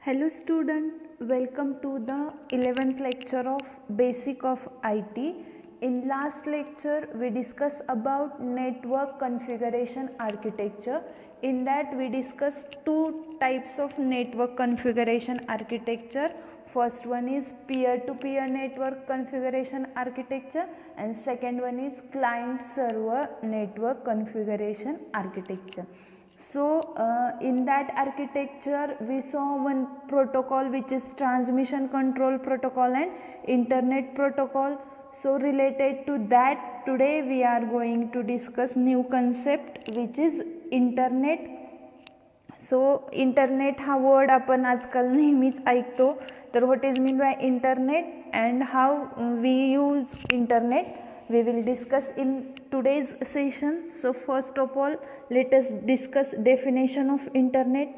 Hello student, welcome to the 11th lecture of Basic of IT. In last lecture we discussed about network configuration architecture. In that we discussed two types of network configuration architecture. First one is peer-to-peer network configuration architecture and second one is client-server network configuration architecture. So in that architecture we saw one protocol which is transmission control protocol and internet protocol. So related to that today we are going to discuss new concept which is internet. So internet हा word आपण आजकाल नेहमीच ऐकतो. तर what is mean by internet and how we use internet we will discuss in today's session. So first of all let us discuss definition of internet.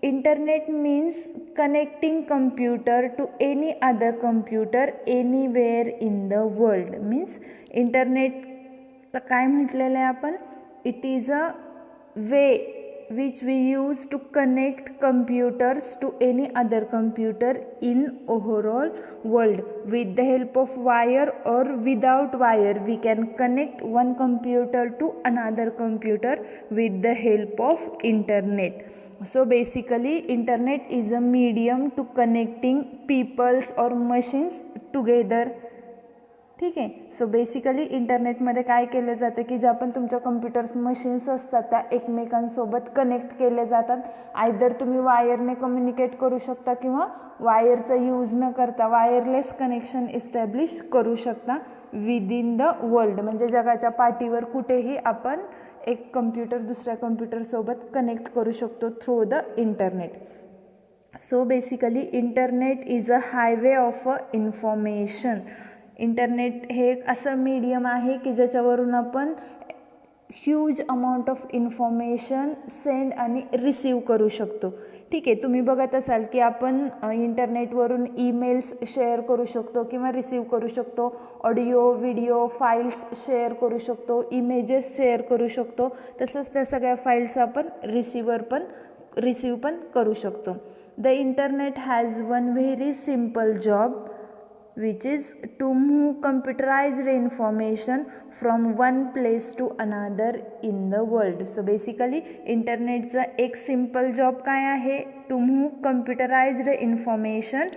Internet means connecting computer to any other computer anywhere in the world. Means internet काय म्हटलेलं आहे आपण, it is a way which we use to connect computers to any other computer in overall world. With the help of wire or without wire we can connect one computer to another computer with the help of internet. So basically internet is a medium to connecting peoples or machines together. ठीक आहे. So basically इंटरनेटमध्ये काय केलं जातं की ज्या पण तुमच्या कम्प्युटर्स मशीन्स असतात त्या एकमेकांसोबत कनेक्ट केले जातात. आयदर तुम्ही वायरने कम्युनिकेट करू शकता किंवा वायरचा यूज न करता वायरलेस कनेक्शन इस्टॅब्लिश करू शकता विदिन द वर्ल्ड. म्हणजे जगाच्या पाठीवर कुठेही आपण एक कम्प्युटर दुसऱ्या कम्प्युटरसोबत कनेक्ट करू शकतो through the internet. So basically internet is a highway of a information. Internet हे एक असं मीडियम आहे की ज्याच्यावरून आपण huge amount of information send आणि रिसीव करू शकतो. ठीक आहे. तुम्ही बघत असाल की आपण इंटरनेटवरून ईमेल्स शेअर करू शकतो किंवा रिसीव करू शकतो, ऑडिओ व्हिडिओ फाईल्स शेअर करू शकतो, इमेजेस शेअर करू शकतो. तसंच त्या सगळ्या फाईल्स आपण रिसीव पण करू शकतो. The internet has one very simple job which is to move computerized information from one place to another in the world. So basically इंटरनेटचा एक सिम्पल जॉब काय आहे, to move computerised information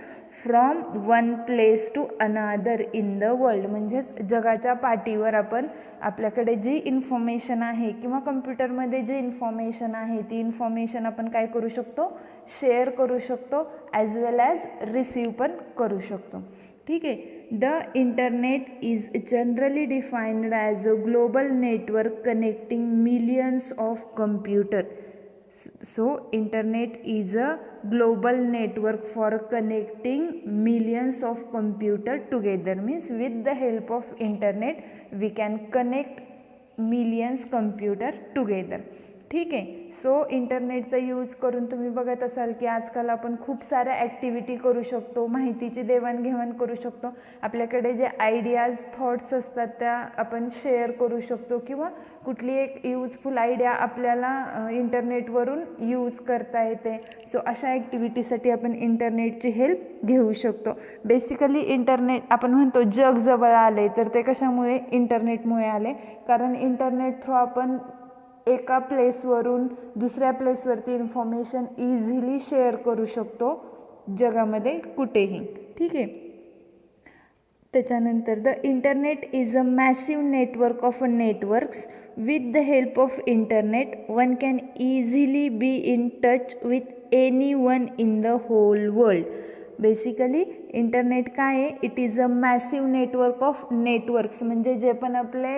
from one place to another in the world. म्हणजेच जगाच्या पाठीवर आपण आपल्याकडे जी information आहे किंवा कम्प्युटरमध्ये जी इन्फॉर्मेशन आहे ती इन्फॉर्मेशन आपण काय करू शकतो, शेअर करू शकतो ॲज वेल ॲज रिसीव पण करू शकतो. ठीक आहे. The internet is generally defined as a global network connecting millions of computer. So internet is a global network for connecting millions of computer together. Means with the help of internet we can connect millions computer together. ठीक आहे. So इंटरनेटचा use करून तुम्ही बघत असाल की आजकाल आपण खूप साऱ्या ॲक्टिव्हिटी करू शकतो, माहितीची देवाणघेवाण करू शकतो. आपल्याकडे जे आयडियाज थॉट्स असतात त्या आपण शेअर करू शकतो किंवा कुठली एक यूजफुल आयडिया आपल्याला इंटरनेटवरून यूज करता येते. सो अशा ॲक्टिव्हिटीसाठी आपण इंटरनेटची हेल्प घेऊ शकतो. बेसिकली इंटरनेट आपण म्हणतो जग जवळ आले, तर ते कशामुळे, इंटरनेटमुळे आले. कारण इंटरनेट थ्रू आपण एका प्लेसवरून दुसऱ्या प्लेसवरती इन्फॉर्मेशन इझिली शेअर करू शकतो जगामध्ये कुठेही. ठीक आहे. त्याच्यानंतर the internet is a massive network of networks. With the help of internet one can easily be in touch with any one in the whole world. Basically internet काय आहे, it is a massive network of networks. म्हणजे जे पण आपले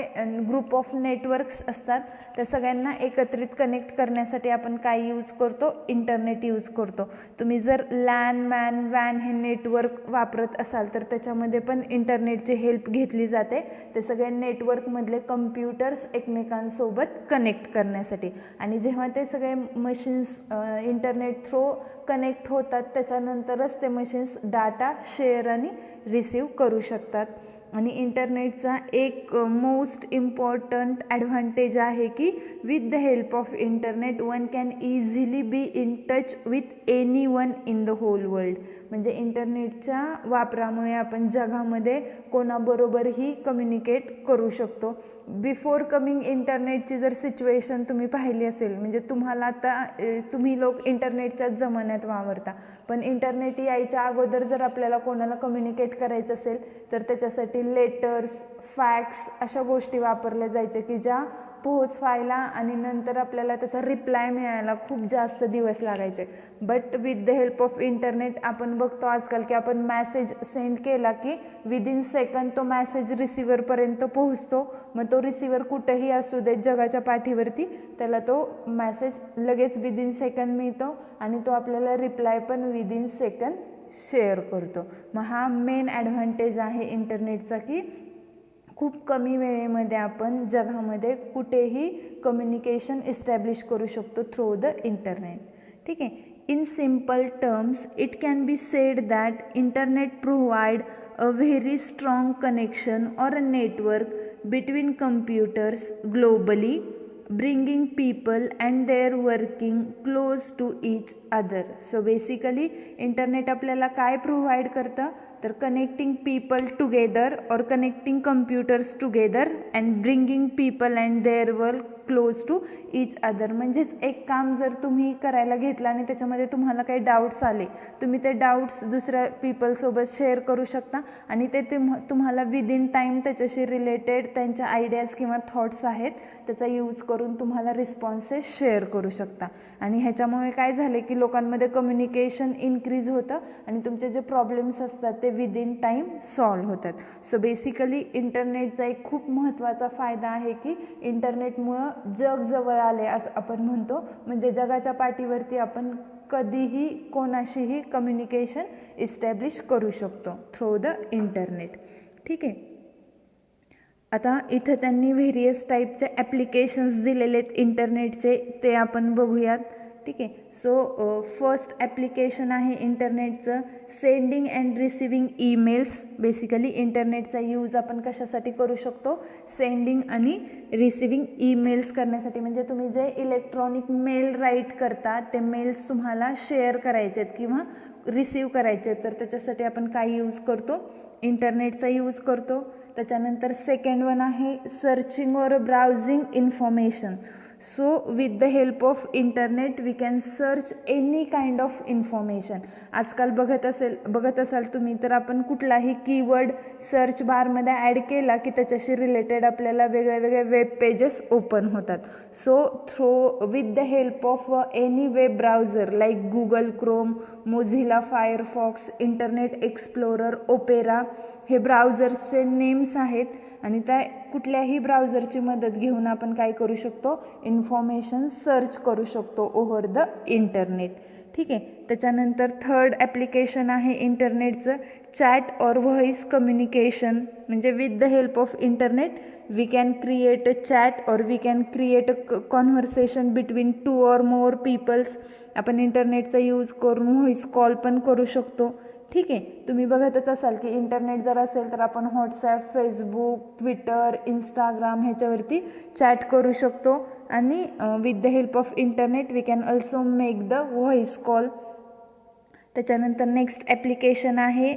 group of networks असतात त्या सगळ्यांना एकत्रित कनेक्ट करण्यासाठी आपण काय यूज करतो, इंटरनेट यूज करतो. तुम्ही जर वॅन हे नेटवर्क वापरत असाल तर त्याच्यामध्ये पण इंटरनेटची हेल्प घेतली जाते. ते सगळे नेटवर्कमधले कम्प्युटर्स एकमेकांसोबत कनेक्ट करण्यासाठी. आणि जेव्हा ते सगळे मशीन्स इंटरनेट थ्रू कनेक्ट होतात त्याच्यानंतरच ते मशीन्स डाटा शेअर आणि रिसीव करू शकतात. आणि इंटरनेटचा एक मोस्ट इम्पॉर्टंट ॲडव्हान्टेज आहे की with the help of internet one can easily be in touch with any one in the whole world. म्हणजे इंटरनेटच्या वापरामुळे आपण जगामध्ये कोणाबरोबरही कम्युनिकेट करू शकतो. बिफोर कमिंग इंटरनेटची जर सिच्युएशन तुम्ही पाहिली असेल, म्हणजे तुम्हाला आता तुम्ही लोक इंटरनेटच्याच जमान्यात वावरता, पण इंटरनेट यायच्या अगोदर जर आपल्याला कोणाला कम्युनिकेट करायचं असेल तर त्याच्यासाठी लेटर्स, फॅक्स अशा गोष्टी वापरल्या जायच्या की ज्या पोहोचवायला आणि नंतर आपल्याला त्याचा रिप्लाय मिळायला खूप जास्त दिवस लागायचे. But with the help of internet आपण बघतो आजकाल की आपण मॅसेज सेंड केला की विदिन सेकंड तो मॅसेज रिसिव्हरपर्यंत पोहोचतो. मग तो रिसिव्हर कुठंही असू दे जगाच्या पाठीवरती, त्याला तो मॅसेज लगेच विदिन सेकंड मिळतो आणि तो आपल्याला रिप्लाय पण विदिन सेकंड शेअर करतो. मग हा मेन ॲडव्हान्टेज आहे इंटरनेटचा की खूप कमी वेळेमध्ये आपण जगामध्ये कुठेही कम्युनिकेशन इस्टॅब्लिश करू शकतो थ्रू द इंटरनेट. ठीक आहे. In simple terms it can be said that internet provide a very strong connection or a network between computers globally, bringing people and their working close to each other. So basically internet आपल्याला काय provide करतं तर connecting people together और connecting computers together and bringing people and their work close to each other. म्हणजेच एक काम जर तुम्ही करायला घेतलं आणि त्याच्यामध्ये तुम्हाला काही डाऊट्स आले, तुम्ही ते डाऊट्स दुसऱ्या पीपलसोबत शेअर करू शकता आणि ते तुम्हाला विदिन टाईम त्याच्याशी रिलेटेड त्यांच्या आयडियाज किंवा थॉट्स आहेत त्याचा यूज करून तुम्हाला रिस्पॉन्सेस शेअर करू शकता. आणि ह्याच्यामुळे काय झाले की लोकांमध्ये कम्युनिकेशन इन्क्रीज होतं आणि तुमचे जे प्रॉब्लेम्स असतात ते विदिन टाईम सॉल्व्ह होतात. सो बेसिकली इंटरनेटचा एक खूप महत्त्वाचा फायदा आहे की इंटरनेटमुळं जग जवळ आले असं आपण म्हणतो. म्हणजे जगाच्या पाठीवरती आपण कधीही कोणाशीही कम्युनिकेशन इस्टॅब्लिश करू शकतो थ्रू द इंटरनेट. ठीक आहे. आता इथं त्यांनी व्हेरियस टाईपचे ॲप्लिकेशन्स दिलेले आहेत इंटरनेटचे, ते आपण बघूयात. ठीक आहे. सो फर्स्ट ॲप्लिकेशन आहे इंटरनेटचं sending and receiving emails. Basically इंटरनेटचा यूज आपण कशासाठी करू शकतो, सेंडिंग आणि रिसिविंग ईमेल्स करण्यासाठी. म्हणजे तुम्ही जे इलेक्ट्रॉनिक मेल राईट करता ते मेल्स तुम्हाला शेअर करायचे आहेत किंवा रिसीव करायचे आहेत, तर त्याच्यासाठी आपण काय यूज करतो, इंटरनेटचा यूज करतो. त्याच्यानंतर सेकंड वन आहे सर्चिंग और browsing information. So with the help of internet we can search any kind of information. आजकाल बघत असाल तुम्ही तर आपण कुठलाही कीवर्ड सर्च बारमध्ये ॲड केला की त्याच्याशी रिलेटेड आपल्याला वेगळे वेब पेजेस ओपन होतात. So with the help of any web browser like Google Chrome, Mozilla Firefox, Internet Explorer, Opera हे ब्राउझर्सचे नेम्स आहेत आणि त्या कुठल्याही ब्राउझरची मदत घेऊन आपण काय करू शकतो, इन्फॉर्मेशन सर्च करू शकतो ओव्हर द इंटरनेट. ठीक आहे. त्याच्यानंतर थर्ड ॲप्लिकेशन आहे इंटरनेटचं चॅट और व्हॉइस कम्युनिकेशन. म्हणजे with the help of internet we can create a chat और we can create a conversation between 2 or more peoples. आपण इंटरनेटचा यूज करून व्हॉइस कॉल पण करू शकतो. ठीक आहे. तुम्ही बघतच असाल की इंटरनेट जर असेल तर आपण व्हॉट्सॲप, फेसबुक, ट्विटर, इंस्टाग्राम ह्याच्यावरती चॅट करू शकतो आणि with the help of internet we can also make the voice call. त्याच्यानंतर नेक्स्ट ॲप्लिकेशन आहे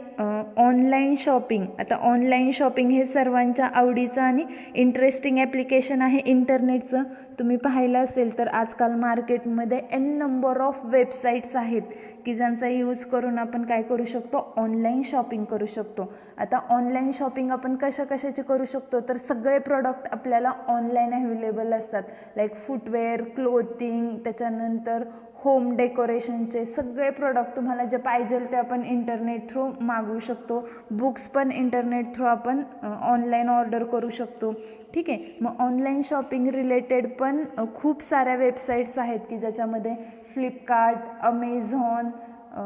ऑनलाईन शॉपिंग. आता ऑनलाईन शॉपिंग हे सर्वांच्या आवडीचं आणि इंटरेस्टिंग ॲप्लिकेशन आहे इंटरनेटचं. तुम्ही पाहिलं असेल तर आजकाल मार्केटमध्ये एन नंबर ऑफ वेबसाईट्स आहेत की ज्यांचा यूज करून आपण काय करू शकतो, ऑनलाईन शॉपिंग करू शकतो. आता ऑनलाईन शॉपिंग आपण कशाची करू शकतो तर सगळे प्रोडक्ट आपल्याला ऑनलाईन अवेलेबल असतात. लाईक फुटवेअर, क्लोथिंग, त्याच्यानंतर होम डेकोरेशनचे सगळे प्रोडक्ट तुम्हाला जे पाहिजे ते आपण इंटरनेट थ्रू मागवू शकतो. बुक्स पण इंटरनेट थ्रू आपण ऑनलाईन ऑर्डर करू शकतो. ठीक आहे. मग ऑनलाईन शॉपिंग रिलेटेड पण खूप साऱ्या वेबसाईट्स आहेत की ज्याच्यामध्ये फ्लिपकार्ट, अमेझॉन,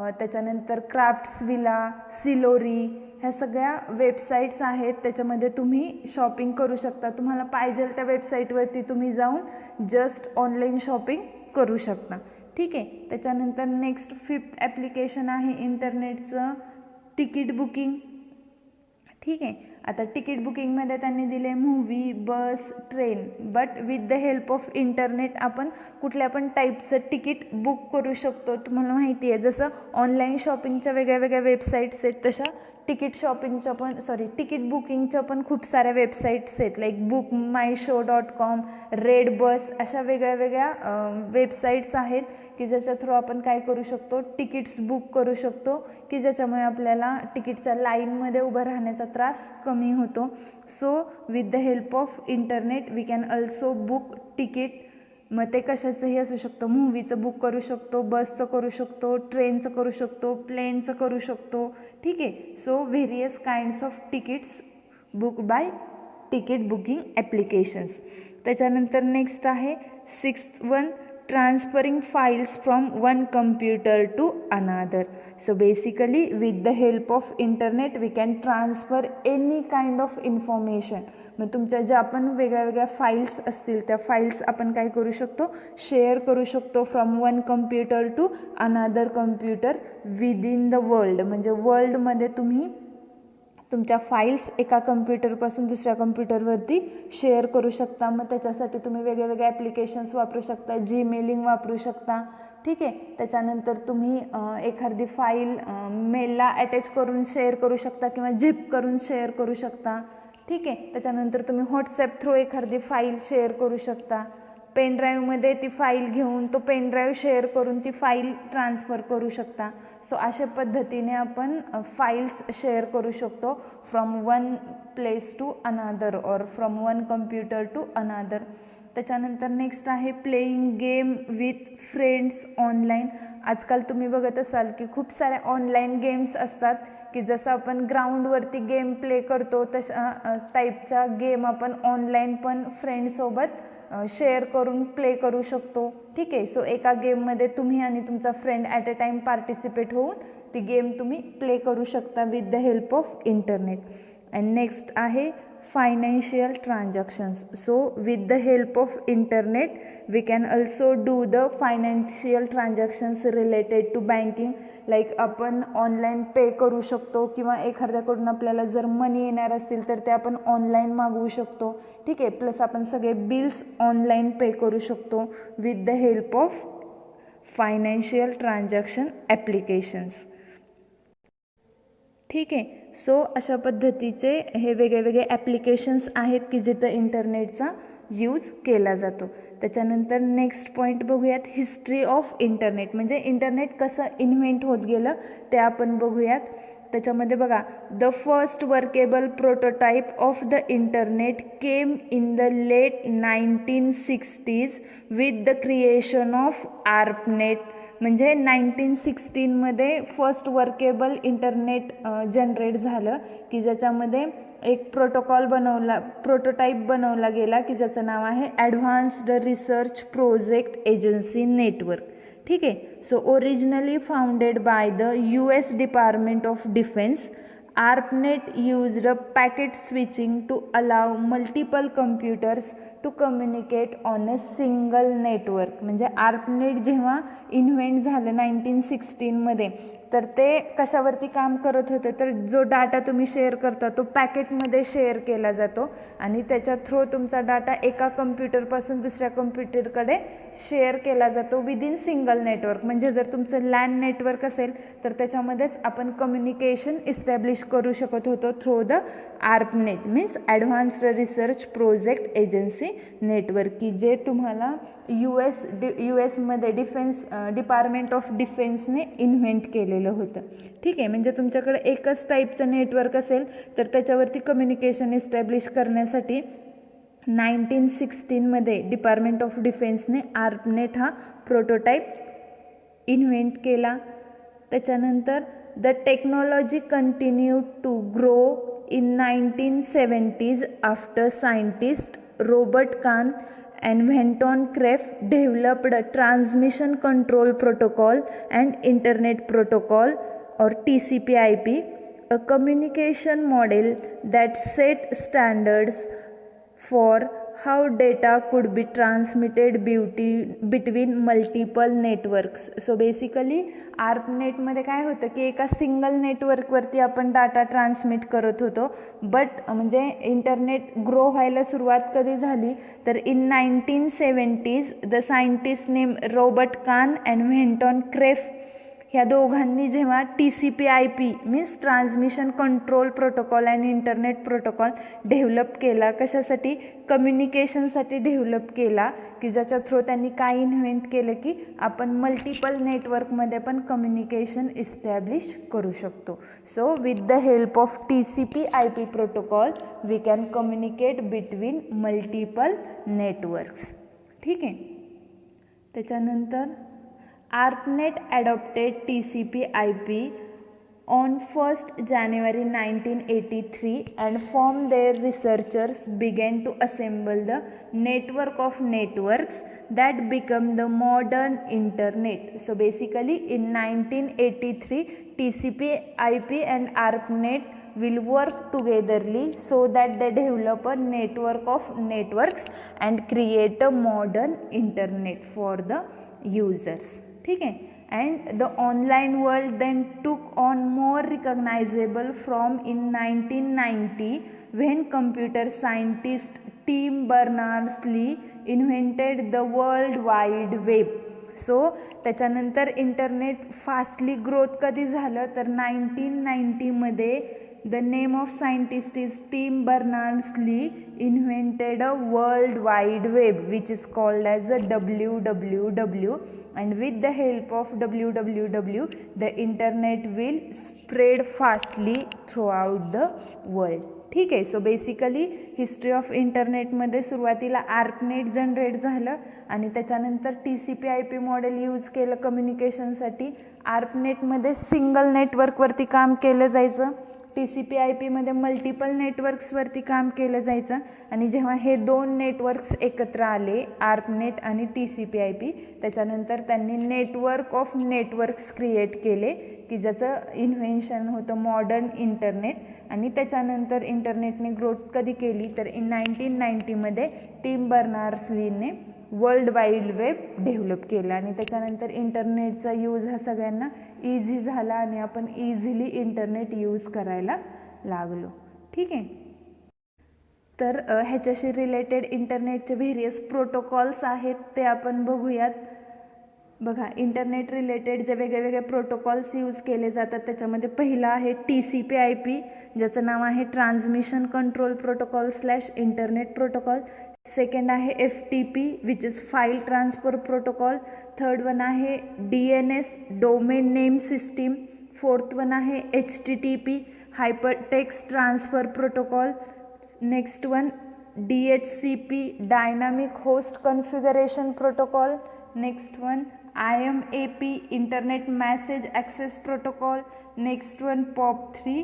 त्याच्यानंतर क्राफ्ट्सविला, सिलोरी ह्या सगळ्या वेबसाईट्स आहेत. त्याच्यामध्ये तुम्ही शॉपिंग करू शकता. तुम्हाला पाहिजे त्या वेबसाईटवरती तुम्ही जाऊन जस्ट ऑनलाईन शॉपिंग करू शकता. ठीक आहे. त्याच्यानंतर नेक्स्ट फिफ्थ ॲप्लिकेशन आहे इंटरनेटचं तिकीट बुकिंग. ठीक आहे. आता तिकीट बुकिंगमध्ये त्यांनी दिले movie, bus, train, but with the help of internet आपण कुठल्या पण टाईपचं तिकीट बुक करू शकतो. तुम्हाला माहिती आहे जसं ऑनलाईन शॉपिंगच्या वेगळ्या वेगळ्या वेबसाईट्स आहेत तशा तिकीट बुकिंगच्या पण खूप साऱ्या वेबसाईट्स आहेत, लाईक bookmyshow.com, रेडबस, अशा वेगळ्या वेगळ्या वेबसाईट्स आहेत की ज्याच्या थ्रू आपण काय करू शकतो, तिकीट्स बुक करू शकतो की ज्याच्यामुळे आपल्याला तिकीटच्या लाईनमध्ये उभं राहण्याचा त्रास कमी होतो. So with the help of internet we can also book ticket. मग ते कशाचंही असू शकतं, मूव्हीचं बुक करू शकतो, बसचं करू शकतो, ट्रेनचं करू शकतो, प्लेनचं करू शकतो. ठीक आहे. So various kinds of tickets book by ticket booking applications. त्याच्यानंतर नेक्स्ट आहे 6th one, transferring files from one computer to another. So basically with the help of internet we can transfer any kind of information. मग तुमच्या ज्या आपण वेगळ्या वेगळ्या files असतील त्या फाईल्स आपण काय करू शकतो, शेअर करू शकतो from one computer to another computer within the world. म्हणजे वर्ल्डमध्ये तुम्ही तुमच्या फाईल्स एका कम्प्युटरपासून दुसऱ्या कम्प्युटरवरती शेअर करू शकता. मग त्याच्यासाठी तुम्ही वेगळे वेगळे ॲप्लिकेशन्स वापरू शकता, जीमेलिंग वापरू शकता. ठीक आहे. त्याच्यानंतर तुम्ही एखादी फाईल मेलला अटॅच करून शेअर करू शकता किंवा झिप करून शेअर करू शकता. ठीक आहे. त्याच्यानंतर तुम्ही व्हॉट्सॲप थ्रू एखादी फाईल शेअर करू शकता. पेन ड्राईव्हमध्ये ती फाईल घेऊन तो पेन ड्राईव्ह शेअर करून ती फाईल ट्रान्सफर करू शकता. सो अशा पद्धतीने आपण फाईल्स शेअर करू शकतो from one place to another or from one computer to another. त्याच्यानंतर नेक्स्ट आहे playing game with friends online. आजकाल तुम्ही बघत असाल की खूप साऱ्या ऑनलाईन गेम्स असतात की जसं आपण ग्राउंडवरती गेम प्ले करतो तशा टाईपच्या गेम आपण ऑनलाईन पण फ्रेंडसोबत शेअर करून प्ले करू शकतो. ठीक आहे. सो एका गेममध्ये तुम्ही आणि तुमचा friend at a time participate होऊन ती गेम तुम्ही प्ले करू शकता with the help of internet. And next आहे financial transactions. So with the help of internet we can also do the financial transactions related to banking. Like आपण online pay करू शकतो किंवा एखाद्याकडून आपल्याला जर मनी येणार असतील तर ते आपण ऑनलाईन मागवू शकतो. ठीक आहे. प्लस आपण सगळे बिल्स ऑनलाईन पे करू शकतो with the help of financial transaction applications. ठीक आहे. सो अशा पद्धतीचे हे वेगळे वेगळे ॲप्लिकेशन्स आहेत की जिथं इंटरनेटचा यूज केला जातो. त्याच्यानंतर नेक्स्ट पॉईंट बघूयात, हिस्ट्री ऑफ इंटरनेट. म्हणजे इंटरनेट कसं इन्व्हेंट होत गेलं ते आपण बघूयात. त्याच्यामध्ये बघा, the first workable prototype of the internet came in the late 1960s with the creation of ARPANET. म्हणजे 1916मध्ये फर्स्ट वर्केबल इंटरनेट जनरेट झालं की ज्याच्यामध्ये एक प्रोटोटाईप बनवला गेला की ज्याचं नाव आहे advanced research project agency network. ठीक आहे. So originally founded by the US department of defence, ARPANET used a packet switching to allow multiple computers to communicate on a single network. म्हणजे ARPANET जेव्हा इन्व्हेंट झालं 1916मध्ये तर ते कशावरती काम करत होते, तर जो डाटा तुम्ही शेअर करता तो पॅकेटमध्ये शेअर केला जातो आणि त्याच्या थ्रू तुमचा डाटा एका कम्प्युटरपासून दुसऱ्या कम्प्युटरकडे शेअर केला जातो विदिन सिंगल नेटवर्क. म्हणजे जर तुमचं लॅन नेटवर्क असेल तर त्याच्यामध्येच आपण कम्युनिकेशन इस्टॅब्लिश करू शकत होतो through the ARPANET means advanced research project agency network, की जे तुम्हाला US मध्ये डिपार्टमेंट ऑफ डिफेन्सने इन्व्हेंट केलेलं होतं. ठीक आहे. म्हणजे तुमच्याकडे एकच टाईपचं नेटवर्क असेल तर त्याच्यावरती कम्युनिकेशन इस्टॅब्लिश करण्यासाठी 1916मध्ये डिपार्टमेंट ऑफ डिफेन्सने ARPANET हा प्रोटोटाईप इन्व्हेंट केला. त्याच्यानंतर the technology continue to grow in 1970s after scientist Robert Kahn and Venton Cerf developed a transmission control protocol and internet protocol or TCP/IP, a communication model that set standards for how data could be transmitted between multiple networks. So basically ARPANET मध्ये काय होतं की एका single नेटवर्कवरती आपण data transmit करत होतो, but म्हणजे internet grow व्हायला सुरुवात कधी झाली तर in 1970s the scientist name Robert कान अँड व्हेंटॉन क्रेफ ह्या दोघांनी जेव्हा TCP/IP means transmission control protocol आणि इंटरनेट प्रोटोकॉल डेव्हलप केला, कशासाठी, कम्युनिकेशनसाठी डेव्हलप केला, की ज्याच्या थ्रू त्यांनी काय इन्व्हेंट केलं की आपण मल्टिपल नेटवर्कमध्ये पण कम्युनिकेशन इस्टॅब्लिश करू शकतो. So with the help of TCP/IP protocol we can communicate between multiple networks. ठीक आहे. त्याच्यानंतर ARPANET adopted TCP/IP on 1st January 1983 and from there researchers began to assemble the network of networks that become the modern internet. So basically in 1983 TCP/IP and ARPANET will work togetherly so that they develop a network of networks and create a modern internet for the users. ठीक आहे. And the online world then took on more recognisable from in 1990 when computer scientist Tim Berners-Lee invented the world wide web. So त्याच्यानंतर internet fastly growth कधी झालं तर 1990मध्ये the name of scientist is Tim Berners-Lee invented a world wide web which is called as a WWW. And with the help of WWW the internet will spread fastly throughout the world. ठीक आहे. So basically history of इंटरनेटमध्ये सुरुवातीला ARPANET generate झालं आणि त्याच्यानंतर TCP/IP model use केलं कम्युनिकेशनसाठी. ARPANETमध्ये single नेटवर्कवरती काम केलं जायचं, TCP/IP मध्ये मल्टिपल नेटवर्क्सवरती काम केलं जायचं. आणि जेव्हा हे दोन नेटवर्क्स एकत्र आले ARPANET आणि TCP/IP त्याच्यानंतर त्यांनी नेटवर्क ऑफ नेटवर्क्स क्रिएट केले की ज्याचं इन्व्हेन्शन होतं मॉडर्न इंटरनेट. आणि त्याच्यानंतर इंटरनेटने ग्रोथ कधी केली तर इन 1990मध्ये टीम बर्नर्स-लीने वर्ल्ड वाईड वेब डेव्हलप केला आणि त्याच्यानंतर इंटरनेटचा यूज हा सगळ्यांना इझी झाला आणि आपण इझिली इंटरनेट यूज करायला लागलो. ठीक आहे. तर ह्याच्याशी रिलेटेड इंटरनेटचे व्हेरियस प्रोटोकॉल्स आहेत ते आपण बघूयात. बघा, इंटरनेट रिलेटेड जे वेगळे प्रोटोकॉल्स यूज केले जातात त्याच्यामध्ये पहिला आहे TCP/IP ज्याचं नाव आहे transmission control protocol / internet protocol. Second आहे FTP which is file transfer protocol. Third one आहे DNS domain name system. Fourth one आहे HTTP hyper text transfer protocol. Next one DHCP dynamic host configuration protocol. Next one IMAP internet message access protocol. Next one POP3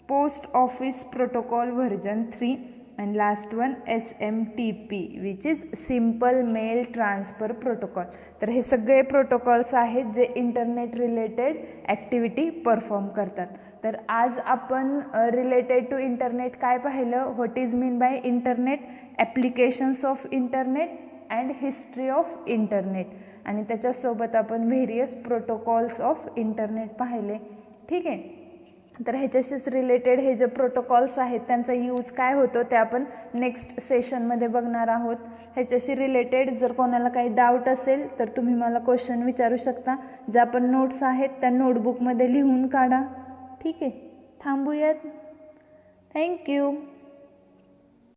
post office protocol version 3. and last one SMTP which is simple mail transfer protocol. तर हे सगळे protocols आहेत जे internet related activity perform करतात. तर आज आपण related to internet काय पाहिलं, what is mean by internet, applications of internet and history of internet, आणि त्याच्यासोबत आपण व्हेरियस प्रोटोकॉल्स ऑफ इंटरनेट पाहिले. ठीक आहे. तर ह्याच्याशीच रिलेटेड हे जे प्रोटोकॉल्स आहेत त्यांचा यूज काय होतो ते आपण नेक्स्ट सेशनमध्ये बघणार आहोत. ह्याच्याशी रिलेटेड जर कोणाला काही डाऊट असेल तर तुम्ही मला क्वेश्चन विचारू शकता. ज्या पण नोट्स आहेत त्या नोटबुकमध्ये लिहून काढा. ठीक आहे. थांबूयात. थँक्यू.